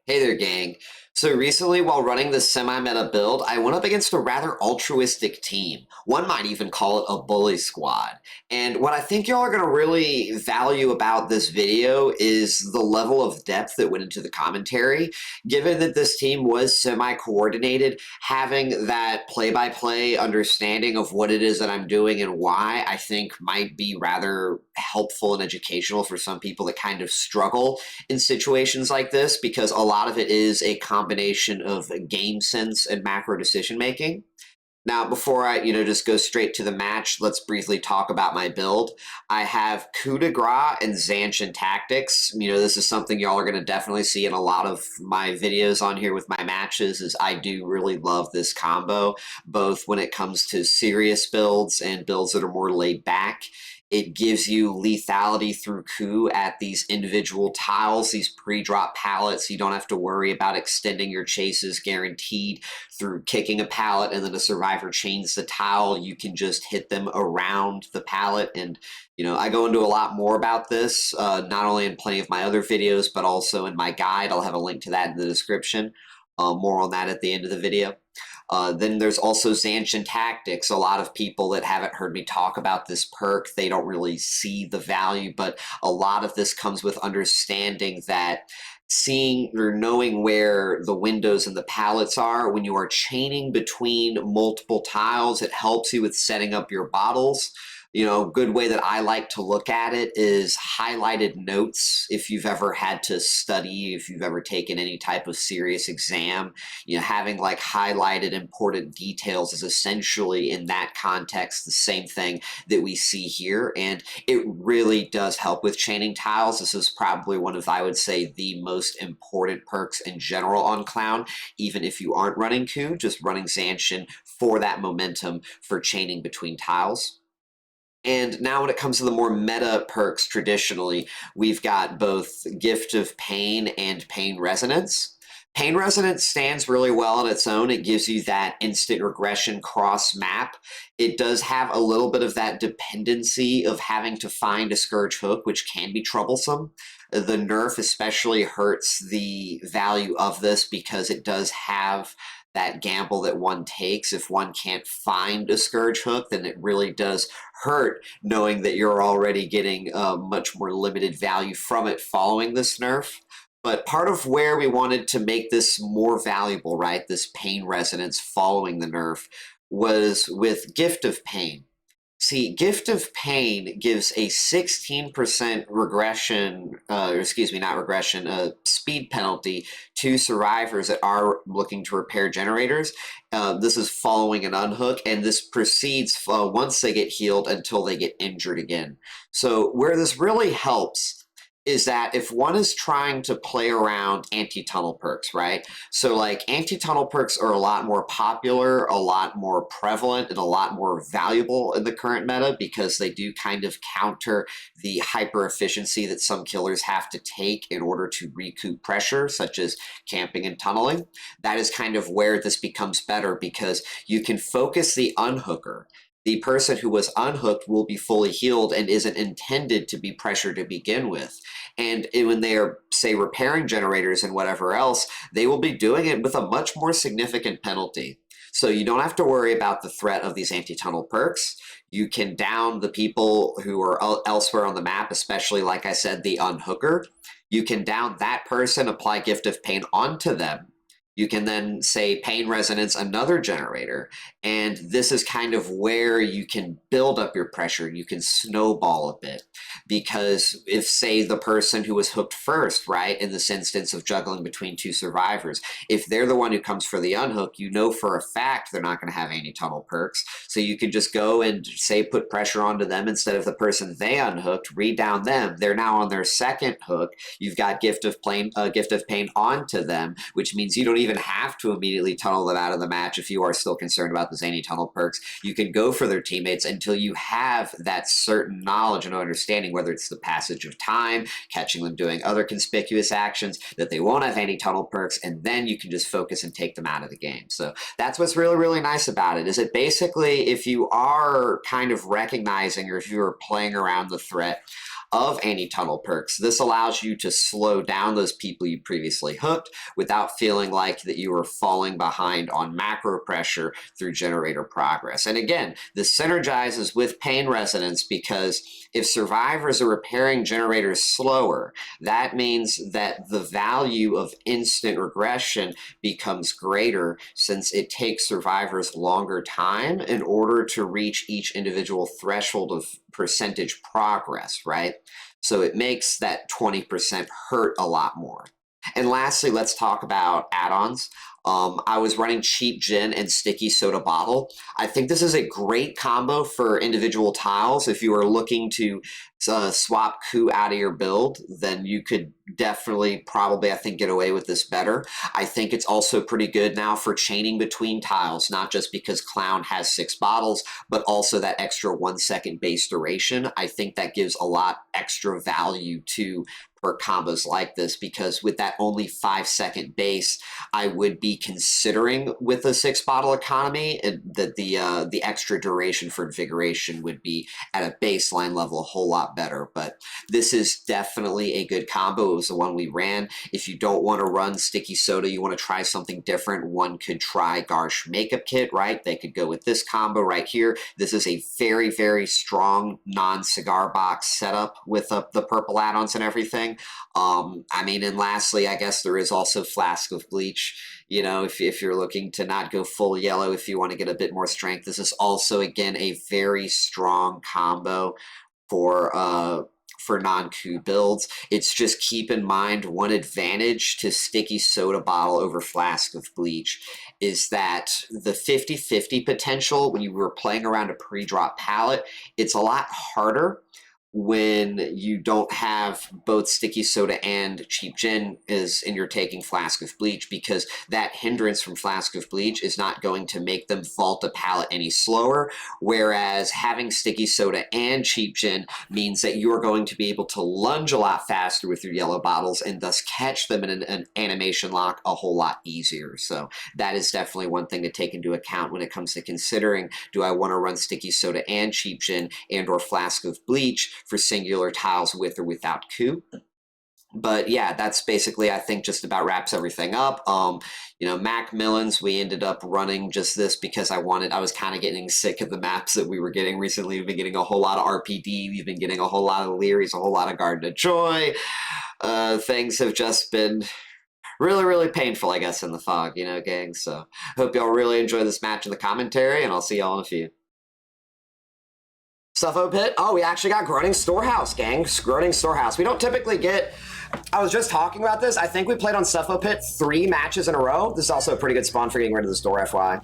Hey there, gang. So recently, while running this semi-meta build, I went up against a rather altruistic team. One might even call it a bully squad. And what I think y'all are going to really value about this video is the level of depth that went into the commentary. Given that this team was semi-coordinated, having that play-by-play understanding of what it is that I'm doing and why, I think might be rather helpful and educational for some people that kind of struggle in situations like this, because a lot of it is a combination of game sense and macro decision making. Now, before I, just go straight to the match, let's briefly talk about my build. I have Coup de Grace and Zanshin tactics. This is something y'all are going to definitely see in a lot of my videos on here with my matches, is I do really love this combo, both when it comes to serious builds and builds that are more laid back. It gives you lethality through Coup at these individual tiles, these pre-drop pallets. You don't have to worry about extending your chases guaranteed through kicking a pallet and then a survivor chains the tile. You can just hit them around the pallet. And, I go into a lot more about this, not only in plenty of my other videos, but also in my guide. I'll have a link to that in the description. More on that at the end of the video. Then there's also Zanshin Tactics. A lot of people that haven't heard me talk about this perk, they don't really see the value, but a lot of this comes with understanding that seeing or knowing where the windows and the pallets are when you are chaining between multiple tiles, it helps you with setting up your bottles. A good way that I like to look at it is highlighted notes. If you've ever had to study, if you've ever taken any type of serious exam, having like highlighted important details is essentially in that context the same thing that we see here. And it really does help with chaining tiles. This is probably one of, I would say, the most important perks in general on Clown, even if you aren't running Coup, just running Zanshin for that momentum for chaining between tiles. And now when it comes to the more meta perks, traditionally, we've got both Gift of Pain and Pain Resonance. Pain Resonance stands really well on its own. It gives you that instant regression cross map. It does have a little bit of that dependency of having to find a Scourge hook, which can be troublesome. The nerf especially hurts the value of this because it does have that gamble that one takes. If one can't find a Scourge hook, then it really does hurt knowing that you're already getting much more limited value from it following this nerf. But part of where we wanted to make this more valuable, right, this pain resonance following the nerf, was with Gift of Pain. See, Gift of Pain gives a 16% regression, or excuse me, not regression, speed penalty to survivors that are looking to repair generators. This is following an unhook, and this proceeds once they get healed until they get injured again. So where this really helps is that if one is trying to play around anti-tunnel perks, right? So like anti-tunnel perks are a lot more popular, a lot more prevalent, and a lot more valuable in the current meta because they do kind of counter the hyper efficiency that some killers have to take in order to recoup pressure, such as camping and tunneling. That is kind of where this becomes better because you can focus the unhooker. The person who was unhooked will be fully healed and isn't intended to be pressured to begin with. And when they are, say, repairing generators and whatever else, they will be doing it with a much more significant penalty. So you don't have to worry about the threat of these anti-tunnel perks. You can down the people who are elsewhere on the map, especially, like I said, the unhooker. You can down that person, apply Gift of Pain onto them. You can then say Pain Resonance another generator, and this is kind of where you can build up your pressure. You can snowball a bit because if, say, the person who was hooked first, right, in this instance of juggling between two survivors, if they're the one who comes for the unhook, you know for a fact they're not going to have anti-tunnel perks. So you can just go and, say, put pressure onto them instead of the person they unhooked, re-down them. They're now on their second hook. You've got Gift of Pain onto them, which means you don't even have to immediately tunnel them out of the match if you are still concerned about the anti-tunnel perks. You can go for their teammates until you have that certain knowledge and understanding, whether it's the passage of time, catching them doing other conspicuous actions, that they won't have anti-tunnel perks, and then you can just focus and take them out of the game. So that's what's really, really nice about it, is it basically, if you are kind of recognizing or if you're playing around the threat, of anti-tunnel perks. This allows you to slow down those people you previously hooked without feeling like that you were falling behind on macro pressure through generator progress. And again, this synergizes with pain resonance because if survivors are repairing generators slower, that means that the value of instant regression becomes greater since it takes survivors longer time in order to reach each individual threshold of percentage progress, right? So it makes that 20% hurt a lot more. And lastly, let's talk about add-ons. I was running Cheap Gin and Sticky Soda Bottle. I think this is a great combo for individual tiles. If you are looking to swap Coup out of your build, then you could definitely probably, I think, get away with this better. I think it's also pretty good now for chaining between tiles, not just because Clown has 6 bottles, but also that extra 1 second base duration. I think that gives a lot extra value to per combos like this, because with that only 5 second base, I would be considering with a 6 bottle economy that the extra duration for invigoration would be at a baseline level a whole lot better. But this is definitely a good combo. It was the one we ran. If you don't want to run Sticky Soda, you want to try something different, one could try Garsh Makeup Kit, right? They could go with this combo right here. This is a very, very strong non-cigar box setup with the purple add-ons and everything. I mean, and lastly, I guess there is also Flask of Bleach. You know, if you're looking to not go full yellow, if you want to get a bit more strength, this is also, again, a very strong combo for non-Coup builds. It's just keep in mind one advantage to Sticky Soda Bottle over Flask of Bleach is that the 50-50 potential when you were playing around a pre-drop palette, it's a lot harder when you don't have both Sticky Soda and Cheap Gin and you're taking Flask of Bleach, because that hindrance from Flask of Bleach is not going to make them vault a pallet any slower, whereas having Sticky Soda and Cheap Gin means that you're going to be able to lunge a lot faster with your yellow bottles and thus catch them in an animation lock a whole lot easier. So that is definitely one thing to take into account when it comes to considering, do I want to run Sticky Soda and Cheap Gin and or Flask of Bleach for singular tiles with or without Coup. But yeah, that's basically, I think, just about wraps everything up. You know, Macmillan's, we ended up running just this because I was kind of getting sick of the maps that we were getting recently. We've been getting a whole lot of RPD, we've been getting a whole lot of Learys, a whole lot of Garden of Joy. Things have just been really, really painful, I guess, in the fog, you know, gang. So hope y'all really enjoy this match in the commentary, and I'll see y'all in a few. Suffo Pit? Oh, we actually got Groaning Storehouse, gang. Groaning Storehouse. We don't typically get... I was just talking about this. I think we played on Suffo Pit 3 matches in a row. This is also a pretty good spawn for getting rid of this door, FY.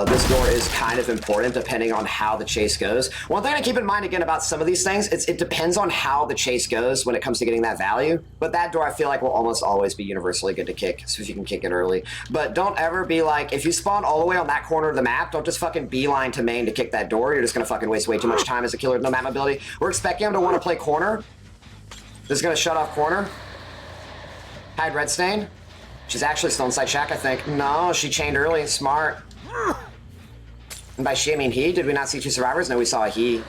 This door is kind of important depending on how the chase goes. One thing to keep in mind, again, about some of these things, it depends on how the chase goes when it comes to getting that value. But that door, I feel like, will almost always be universally good to kick, so if you can kick it early. But don't ever be like, if you spawn all the way on that corner of the map, don't just fucking beeline to main to kick that door. You're just going to fucking waste way too much time as a killer with no map mobility. We're expecting him to want to play corner. This is going to shut off corner. Hide red stain. She's actually still inside shack, I think. No, she chained early. Smart. And by she, I mean he. Did we not see 2 survivors? No, we saw a he.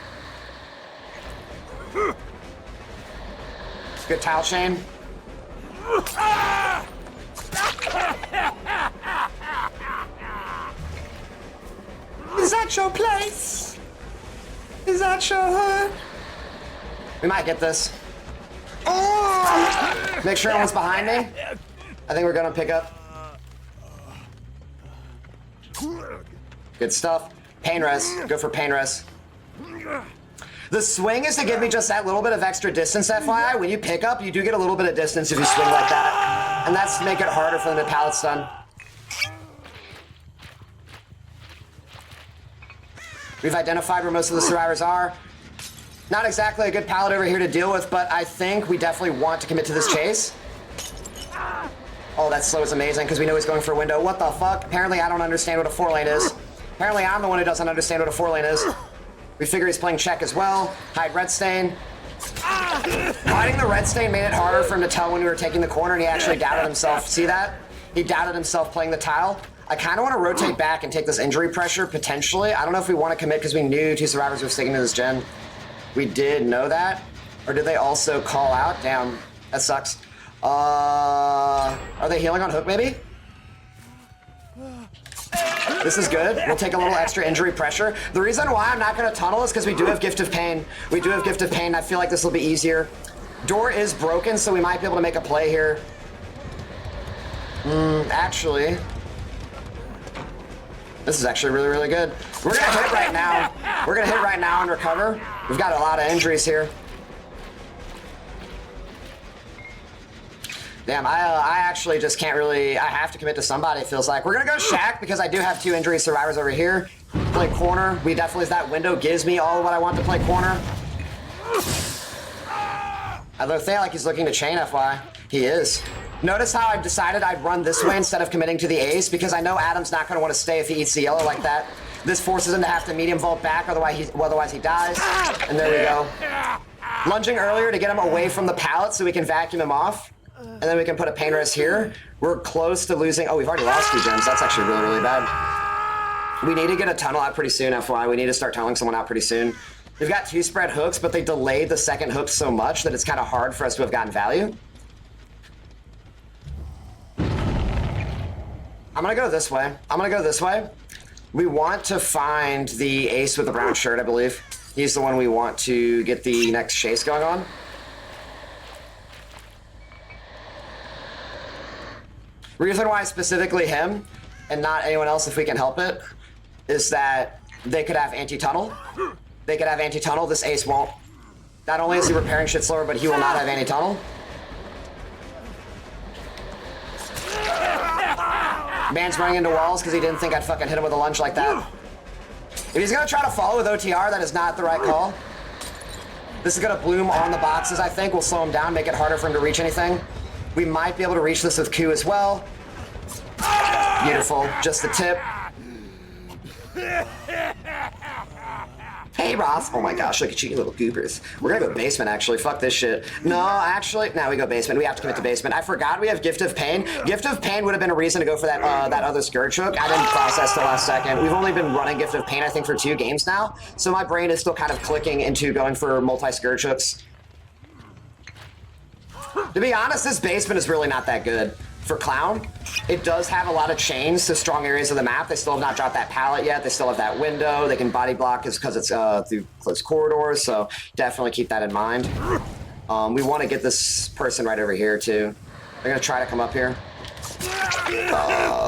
Good tile chain. Is that your place? Is that your hood? We might get this. Oh! Make sure everyone's behind me. I think we're gonna pick up. Good stuff. Pain res. Go for pain res. The swing is to give me just that little bit of extra distance, FYI. When you pick up, you do get a little bit of distance if you swing like that. And that's to make it harder for them to pallet stun. We've identified where most of the survivors are. Not exactly a good pallet over here to deal with, but I think we definitely want to commit to this chase. Oh, that slow is amazing because we know he's going for a window. What the fuck? Apparently I don't understand what a 4-lane is. Apparently I'm the one who doesn't understand what a 4-lane is. We figure he's playing check as well. Hide red stain. Hiding the red stain made it harder for him to tell when we were taking the corner, and he actually doubted himself. See that? He doubted himself playing the tile. I kind of want to rotate back and take this injury pressure, potentially. I don't know if we want to commit because we knew 2 survivors were sticking to this gen. We did know that. Or did they also call out? Damn, that sucks. Are they healing on hook, maybe? This is good. We'll take a little extra injury pressure. The reason why I'm not going to tunnel is because we do have Gift of Pain. We do have Gift of Pain. I feel like this will be easier. Door is broken, so we might be able to make a play here. Actually, this is actually really, really good. We're going to hit right now. We're going to hit right now and recover. We've got a lot of injuries here. Damn, I actually just can't really... I have to commit to somebody, it feels like. We're going to go Shaq because I do have 2 injury survivors over here. Play corner. We definitely... That window gives me all of what I want to play corner. I don't think like he's looking to chain FY. He is. Notice how I decided I'd run this way instead of committing to the ace because I know Adam's not going to want to stay if he eats the yellow like that. This forces him to have to medium vault back, otherwise he dies. And there we go. Lunging earlier to get him away from the pallet so we can vacuum him off. And then we can put a pain res here. We're close to losing... Oh, we've already lost 2 gems. That's actually really, really bad. We need to get a tunnel out pretty soon, FY. We need to start tunneling someone out pretty soon. We've got 2 spread hooks, but they delayed the second hook so much that it's kind of hard for us to have gotten value. I'm going to go this way. We want to find the ace with the brown shirt, I believe. He's the one we want to get the next chase going on. Reason why specifically him and not anyone else if we can help it is that they could have anti-tunnel. They could have anti-tunnel. This ace won't. Not only is he repairing shit slower, but he will not have anti-tunnel. Man's running into walls because he didn't think I'd fucking hit him with a lunge like that. If he's going to try to follow with OTR, that is not the right call. This is going to bloom on the boxes, I think. We'll slow him down, make it harder for him to reach anything. We might be able to reach this with Coup as well. Beautiful. Just the tip. Hey, Ross. Oh my gosh, look at you, you little goobers. We're gonna go basement, actually. Fuck this shit. No, actually, now we go basement. We have to commit to basement. I forgot we have Gift of Pain. Gift of Pain would have been a reason to go for that that other Scourge hook. I didn't process the last second. We've only been running Gift of Pain, I think, for 2 games now. So my brain is still kind of clicking into going for multi-Scourge hooks. To be honest, this basement is really not that good. For Clown, it does have a lot of chains to strong areas of the map. They still have not dropped that pallet yet. They still have that window. They can body block because it's through closed corridors, so definitely keep that in mind. We want to get this person right over here, too. They're going to try to come up here.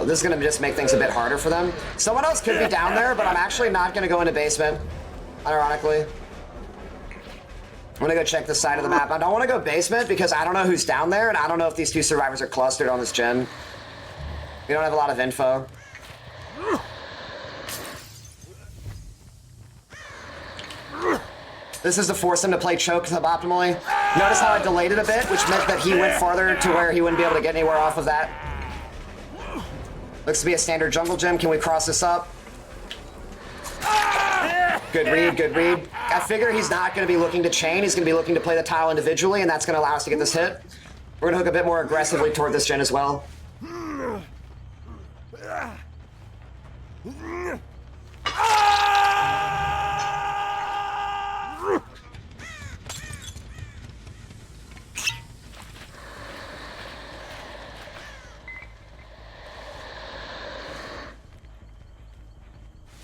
This is going to just make things a bit harder for them. Someone else could be down there, but I'm actually not going to go into basement, ironically. I'm gonna go check the side of the map. I don't want to go basement because I don't know who's down there, and I don't know if these 2 survivors are clustered on this gen. We don't have a lot of info. This is to force him to play choke suboptimally. Notice how I delayed it a bit, which meant that he went farther to where he wouldn't be able to get anywhere off of that. Looks to be a standard jungle gem. Can we cross this up? Good read, good read. I figure he's not going to be looking to chain. He's going to be looking to play the tile individually, and that's going to allow us to get this hit. We're going to hook a bit more aggressively toward this gen as well.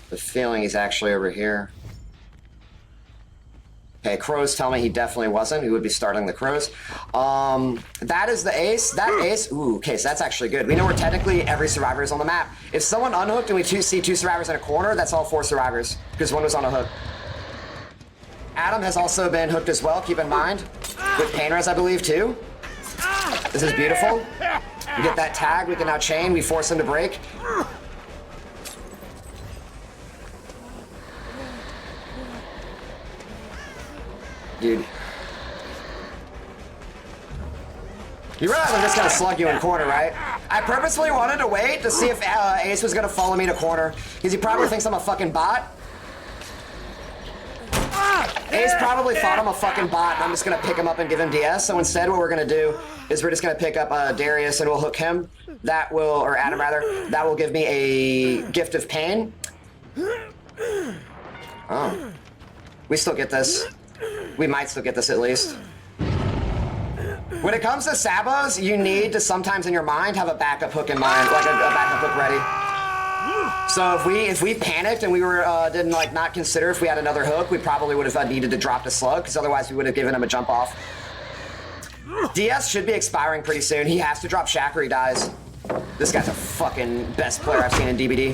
The feeling he's actually over here. Okay, Crows tell me he definitely wasn't. He would be starting the Crows. That is the ace. That ace. Ooh, okay, so that's actually good. We know where technically every survivor is on the map. If someone unhooked and we see 2 survivors in a corner, that's all 4 survivors, because 1 was on a hook. Adam has also been hooked as well, keep in mind. With pain res, I believe, too. This is beautiful. We get that tag, we can now chain, we force him to break. Dude. You realize I'm just gonna slug you in corner, right? I purposefully wanted to wait to see if Ace was gonna follow me to corner, because he probably thinks I'm a fucking bot. Ace probably thought I'm a fucking bot, and I'm just gonna pick him up and give him DS. So instead, what we're gonna do is we're just gonna pick up Darius and we'll hook him. That will, or Adam rather, that will give me a Gift of Pain. Oh. We still get this. We might still get this at least. When it comes to sabos, you need to sometimes in your mind have a backup hook in mind, like a backup hook ready. So if we panicked and we were didn't like not consider if we had another hook, we probably would have needed to drop the slug, because otherwise we would have given him a jump off. DS should be expiring pretty soon. He has to drop Shack or he dies. This guy's a fucking best player I've seen in DBD.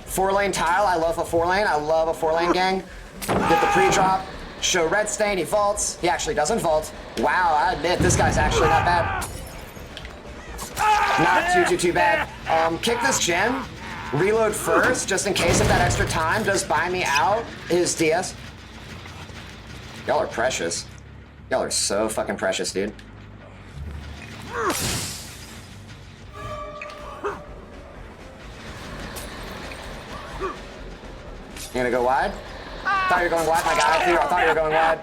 4-lane tile. I love a 4-lane. I love a 4-lane gang. Get the pre-drop. Show red stain. He vaults. He actually doesn't vault. Wow, I admit this guy's actually not bad. Not too bad. Kick this gen. Reload first, just in case if that extra time does buy me out his DS. Y'all are precious. Y'all are so fucking precious, dude. You gonna go wide? Thought you were going wide, my guy. I thought you were going wide.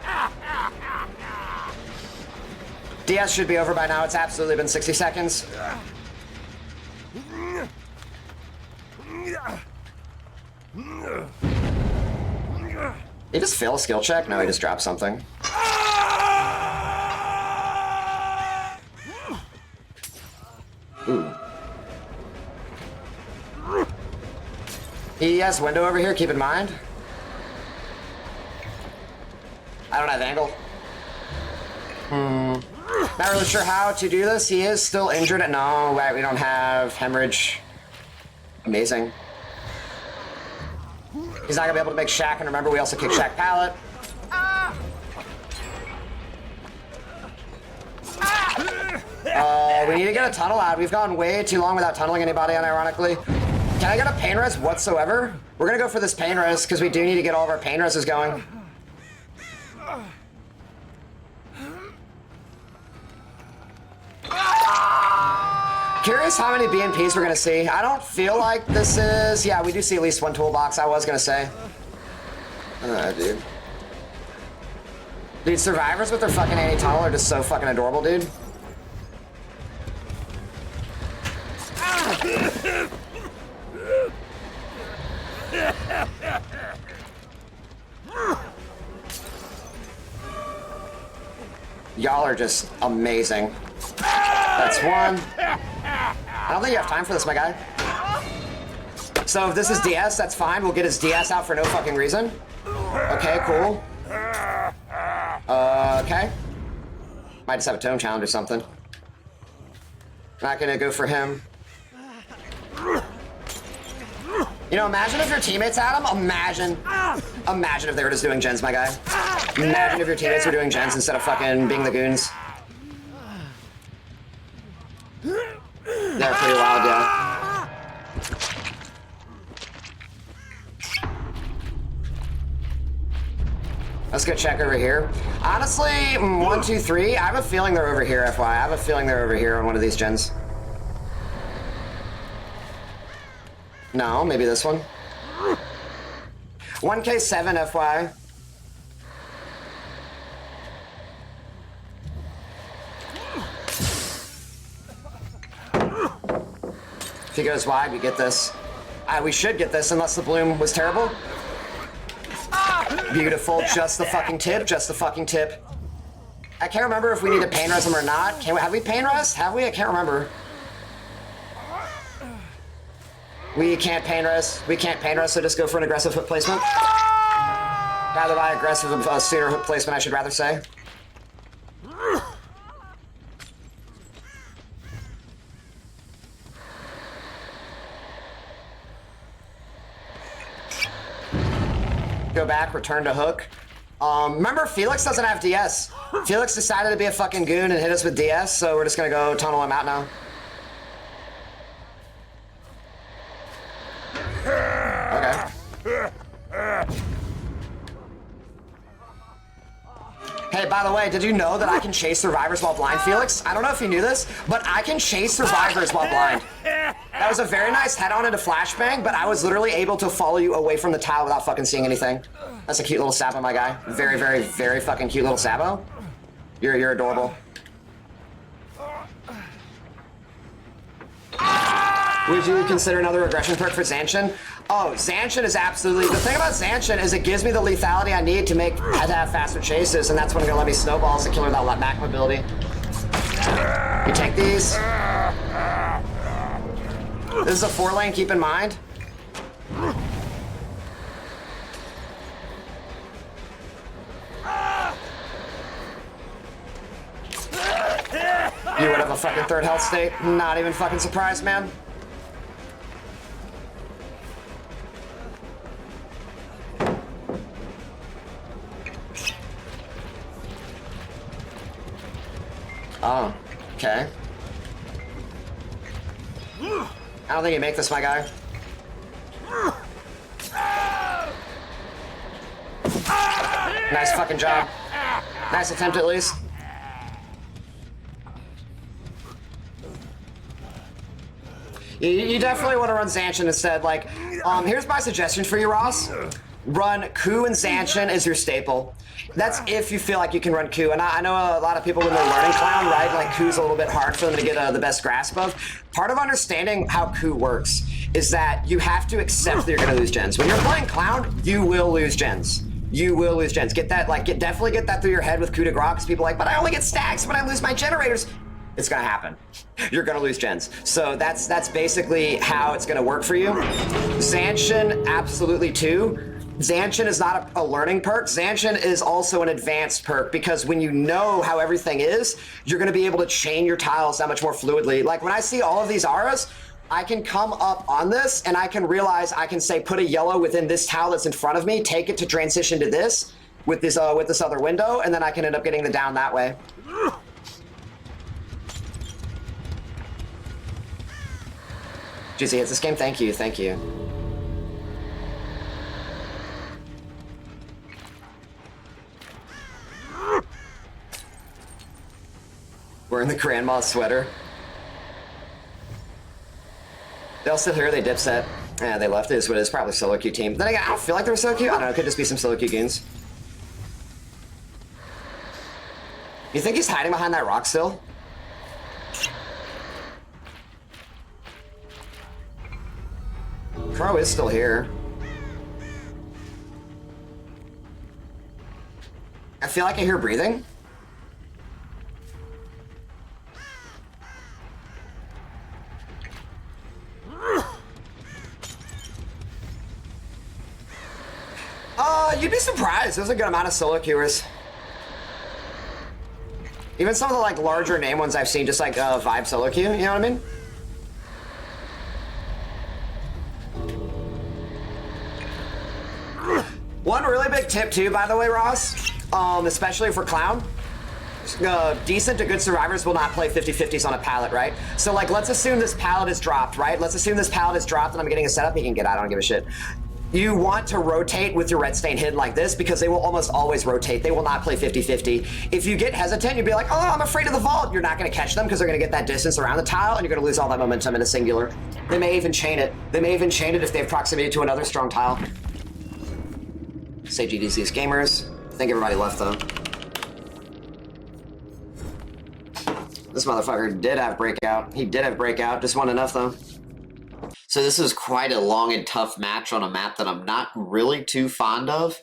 DS should be over by now. It's absolutely been 60 seconds. He just failed a skill check? No, he just dropped something. Ooh. He has window over here, keep in mind. I don't have angle. Not really sure how to do this. He is still injured. No, right, we don't have hemorrhage. Amazing. He's not gonna be able to make Shack, and remember we also kick Shack pallet. We need to get a tunnel out. We've gone way too long without tunneling anybody, unironically. Can I get a pain res whatsoever? We're gonna go for this pain res, because we do need to get all of our pain reses going. Curious how many BNPs we're gonna see. I don't feel like this is... Yeah, we do see at least one toolbox, I was gonna say. Dude. Dude, survivors with their fucking anti-tunnel are just so fucking adorable, dude. Y'all are just amazing. That's one. I don't think you have time for this, my guy. So if this is DS, that's fine. We'll get his DS out for no fucking reason. Okay, cool. Okay. Might just have a tone challenge or something. Not gonna go for him. You know, imagine if your teammates had him. Imagine if they were just doing gens, my guy. Imagine if your teammates were doing gens instead of fucking being the goons. They're pretty wild, yeah. Let's go check over here. Honestly, 1, 2, 3. I have a feeling they're over here, FYI. I have a feeling they're over here on one of these gens. No, maybe this one. 1K7, FYI. If he goes wide, we get this. We should get this, unless the bloom was terrible. Beautiful, just the fucking tip, just the fucking tip. I can't remember if we need to pain res him or not. Have we pain res? Have we? I can't remember. We can't pain res. We can't pain res, so just go for an aggressive hook placement. Rather by aggressive, sooner hook placement, I should rather say. Go back, return to hook. Remember, Felix doesn't have DS. Felix decided to be a fucking goon and hit us with DS, so we're just gonna go tunnel him out now. Okay. Hey, by the way, did you know that I can chase survivors while blind, Felix? I don't know if you knew this, but I can chase survivors while blind. That was a very nice head-on into Flashbang, but I was literally able to follow you away from the tile without fucking seeing anything. That's a cute little sabo, my guy. Very, very, very fucking cute little sabo. You're adorable. Would you consider another aggression perk for Zanshin? Oh, Zanshin is absolutely... The thing about Zanshin is it gives me the lethality I need to have faster chases, and that's when it's going to let me snowballs the killer without that back mobility. You take these. This is a 4-lane, keep in mind. You would have a fucking 3rd health state. Not even fucking surprised, man. Oh, okay. I don't think you make this, my guy. Nice fucking job. Nice attempt, at least. You definitely want to run Zanshin instead. Like, here's my suggestion for you, Ross. Run Coup and Zanshin as your staple. That's if you feel like you can run Coup. And I know a lot of people when they're learning Clown, right? Like, Coup's a little bit hard for them to get the best grasp of. Part of understanding how Coup works is that you have to accept that you're going to lose gens. When you're playing Clown, you will lose gens. You will lose gens. Get that, like, definitely get that through your head with Coup de Grace, because people are like, but I only get stacks when I lose my generators. It's gonna happen. You're gonna lose gens. So that's basically how it's gonna work for you. Zanshin, absolutely too. Zanshin is not a learning perk. Zanshin is also an advanced perk, because when you know how everything is, you're gonna be able to chain your tiles that much more fluidly. Like when I see all of these auras, I can come up on this and I can realize I can say put a yellow within this tile that's in front of me, take it to transition to this with this other window, and then I can end up getting the down that way. Juicy hits this game. Thank you. Thank you. Wearing the grandma's sweater. They'll sit here. They dipset. Yeah, they left. It was probably solo queue team. Then again, I don't feel like they were solo queue. I don't know. It could just be some solo queue goons. You think he's hiding behind that rock still? Crow is still here. I feel like I hear breathing. You'd be surprised. There's a good amount of solo queuers. Even some of the like larger name ones I've seen, just like vibe solo queue. You know what I mean? One really big tip too, by the way, Ross, especially for Clown, decent to good survivors will not play 50-50s on a pallet, right? So like, let's assume this pallet is dropped, right? Let's assume this pallet is dropped and I'm getting a setup, he can get out, I don't give a shit. You want to rotate with your red stain hidden like this because they will almost always rotate. They will not play 50-50. If you get hesitant, you'd be like, oh, I'm afraid of the vault. You're not gonna catch them because they're gonna get that distance around the tile and you're gonna lose all that momentum in a singular. They may even chain it. They may even chain it if they have proximity to another strong tile. Say GDC's gamers. I think everybody left though. This motherfucker did have breakout. He did have breakout, just wasn't enough though. So this is quite a long and tough match on a map that I'm not really too fond of.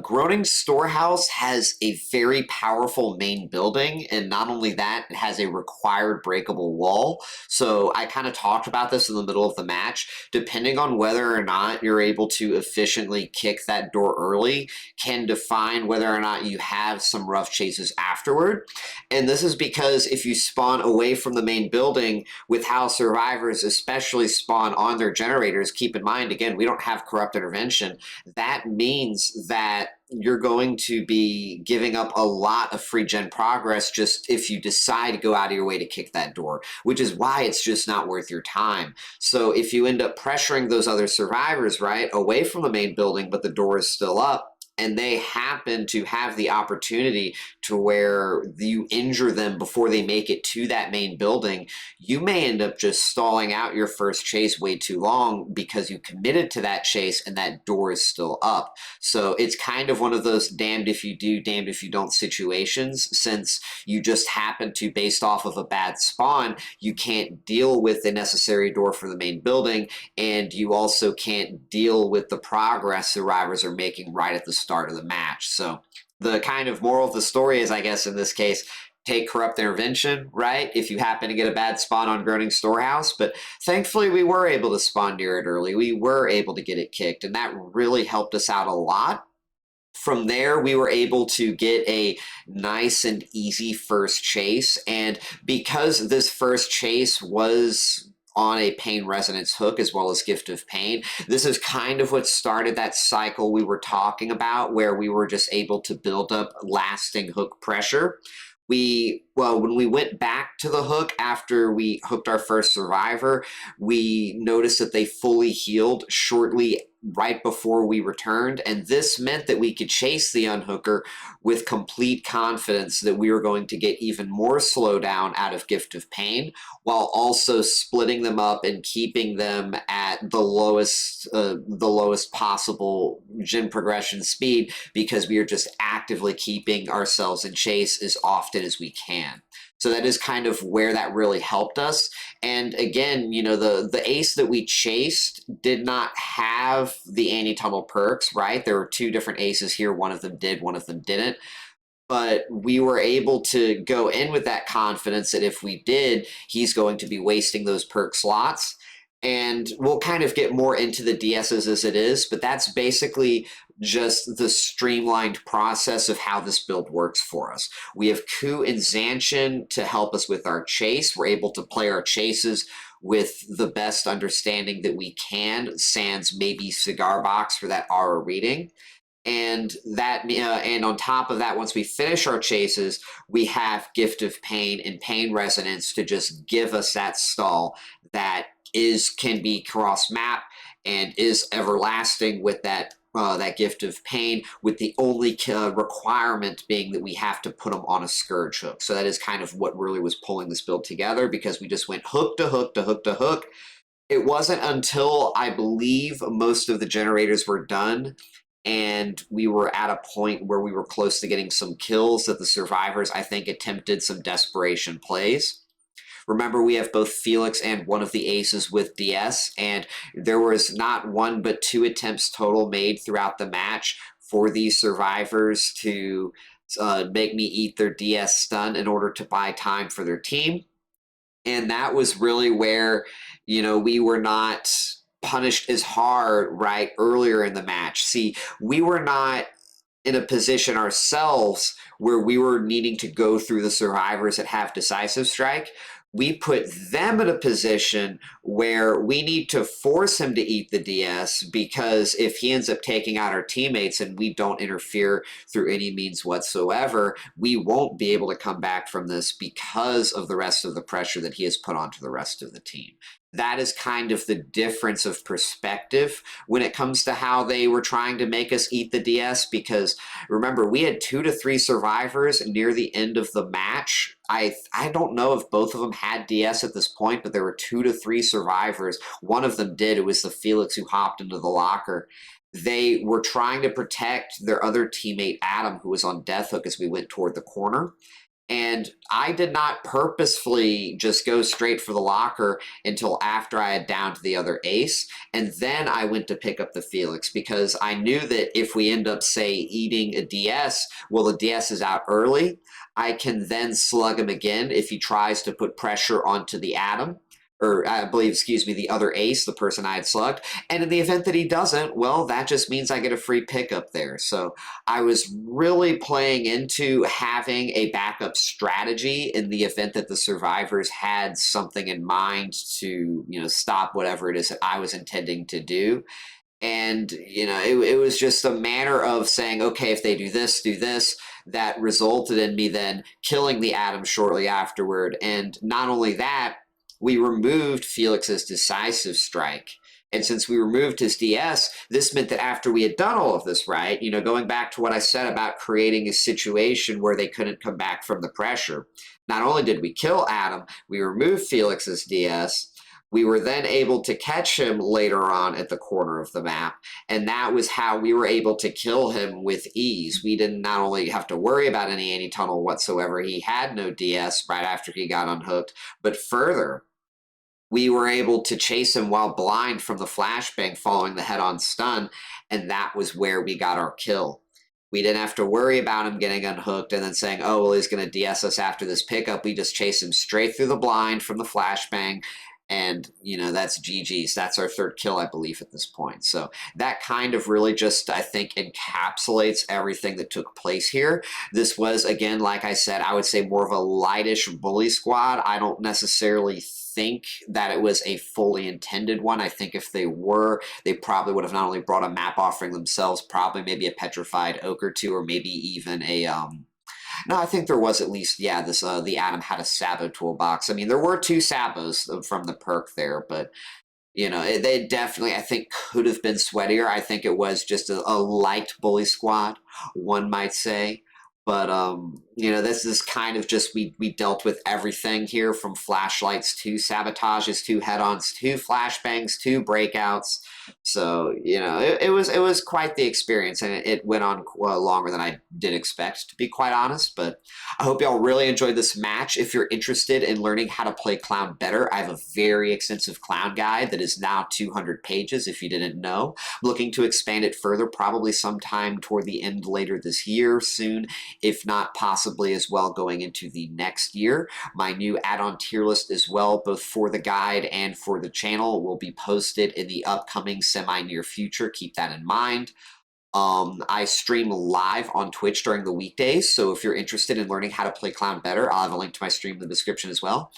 Groaning Storehouse has a very powerful main building, and not only that, it has a required breakable wall. So I kind of talked about this in the middle of the match. Depending on whether or not you're able to efficiently kick that door early can define whether or not you have some rough chases afterward. And this is because if you spawn away from the main building with how survivors especially spawn on their generators, keep in mind, again, we don't have corrupt intervention. That means that you're going to be giving up a lot of free gen progress just if you decide to go out of your way to kick that door, which is why it's just not worth your time. So if you end up pressuring those other survivors, right, away from the main building, but the door is still up, and they happen to have the opportunity to where you injure them before they make it to that main building, you may end up just stalling out your first chase way too long because you committed to that chase and that door is still up. So it's kind of one of those damned if you do, damned if you don't situations, since you just happen to, based off of a bad spawn, you can't deal with the necessary door for the main building, and you also can't deal with the progress survivors are making right at the start of the match. So the kind of moral of the story is, I guess, in this case, take corrupt intervention, right? If you happen to get a bad spawn on Groaning Storehouse. But thankfully, we were able to spawn near it early. We were able to get it kicked, and that really helped us out a lot. From there, we were able to get a nice and easy first chase. And because this first chase was on a pain resonance hook as well as gift of pain, this is kind of what started that cycle we were talking about, where we were just able to build up lasting hook pressure. When we went back to the hook after we hooked our first survivor, we noticed that they fully healed shortly right before we returned, and this meant that we could chase the unhooker with complete confidence that we were going to get even more slowdown out of Gift of Pain, while also splitting them up and keeping them at the lowest possible gen progression speed, because we are just actively keeping ourselves in chase as often as we can. So that is kind of where that really helped us. And again, the ace that we chased did not have the anti-tunnel perks, right? There were two different aces here. One of them did, one of them didn't. But we were able to go in with that confidence that if we did, he's going to be wasting those perk slots. And we'll kind of get more into the DSs as it is, but that's basically just the streamlined process of how this build works for us. We have Coup and Zanshin to help us with our chase. We're able to play our chases with the best understanding that we can, sans maybe Cigar Box for that aura reading. And and on top of that, once we finish our chases, we have Gift of Pain and Pain Resonance to just give us that stall that can be cross map and is everlasting with that Gift of Pain, with the only requirement being that we have to put them on a Scourge hook. So that is kind of what really was pulling this build together, because we just went hook to hook to hook to hook. It wasn't until I believe most of the generators were done and we were at a point where we were close to getting some kills that the survivors, I think, attempted some desperation plays. Remember, we have both Felix and one of the aces with DS, and there was not one but two attempts total made throughout the match for these survivors to make me eat their DS stun in order to buy time for their team. And that was really where, we were not punished as hard right earlier in the match. See, we were not in a position ourselves where we were needing to go through the survivors that have decisive strike. We put them in a position where we need to force him to eat the DS, because if he ends up taking out our teammates and we don't interfere through any means whatsoever, we won't be able to come back from this because of the rest of the pressure that he has put onto the rest of the team. That is kind of the difference of perspective when it comes to how they were trying to make us eat the DS, because remember, we had 2 to 3 survivors near the end of the match. I don't know if both of them had DS at this point, but there were 2 to 3 survivors. One of them did. It was the Felix who hopped into the locker. They were trying to protect their other teammate, Adam, who was on death hook as we went toward the corner. And I did not purposefully just go straight for the locker until after I had downed the other ace. And then I went to pick up the Felix, because I knew that if we end up, say, eating a DS, well, the DS is out early. I can then slug him again if he tries to put pressure onto the Adam. Or I believe, the other ace, the person I had slugged. And in the event that he doesn't, well, that just means I get a free pickup there. So I was really playing into having a backup strategy in the event that the survivors had something in mind to, stop whatever it is that I was intending to do. And, it was just a matter of saying, okay, if they do this, that resulted in me then killing the Adam shortly afterward. And not only that, we removed Felix's decisive strike. And since we removed his DS, this meant that after we had done all of this, right, going back to what I said about creating a situation where they couldn't come back from the pressure, not only did we kill Adam, we removed Felix's DS. We were then able to catch him later on at the corner of the map, and that was how we were able to kill him with ease. We didn't not only have to worry about any anti-tunnel whatsoever, he had no DS right after he got unhooked, but further, we were able to chase him while blind from the flashbang following the head-on stun, and that was where we got our kill. We didn't have to worry about him getting unhooked and then saying, oh, well, he's going to DS us after this pickup. We just chase him straight through the blind from the flashbang, and, that's GG's. That's our third kill, I believe, at this point. So that kind of really just, I think, encapsulates everything that took place here. This was, again, like I said, I would say more of a lightish bully squad. I don't necessarily think that it was a fully intended one. I think if they were, they probably would have not only brought a map offering themselves, probably maybe a petrified oak or two, or maybe even a no, I think there was at least, yeah, this the Atom had a Sabo toolbox. I mean, there were 2 Sabos from the perk there, but they definitely, I think, could have been sweatier. I think it was just a light bully squad, one might say. But this is kind of just we dealt with everything here, from flashlights to sabotages to head-ons to flashbangs to breakouts. So it was quite the experience, and it went on longer than I did expect, to be quite honest. But I hope y'all really enjoyed this match. If you're interested in learning how to play Clown better, I have a very extensive Clown guide that is now 200 pages. If you didn't know, I'm looking to expand it further, probably sometime toward the end later this year, soon, if not possibly as well going into the next year. My new add-on tier list as well, both for the guide and for the channel, will be posted in the upcoming semi-near future. Keep that in mind. I stream live on Twitch during the weekdays, so if you're interested in learning how to play Clown better, I'll have a link to my stream in the description as well.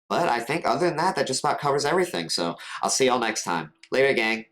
But I think other than that, that just about covers everything, so I'll see y'all next time. Later, gang.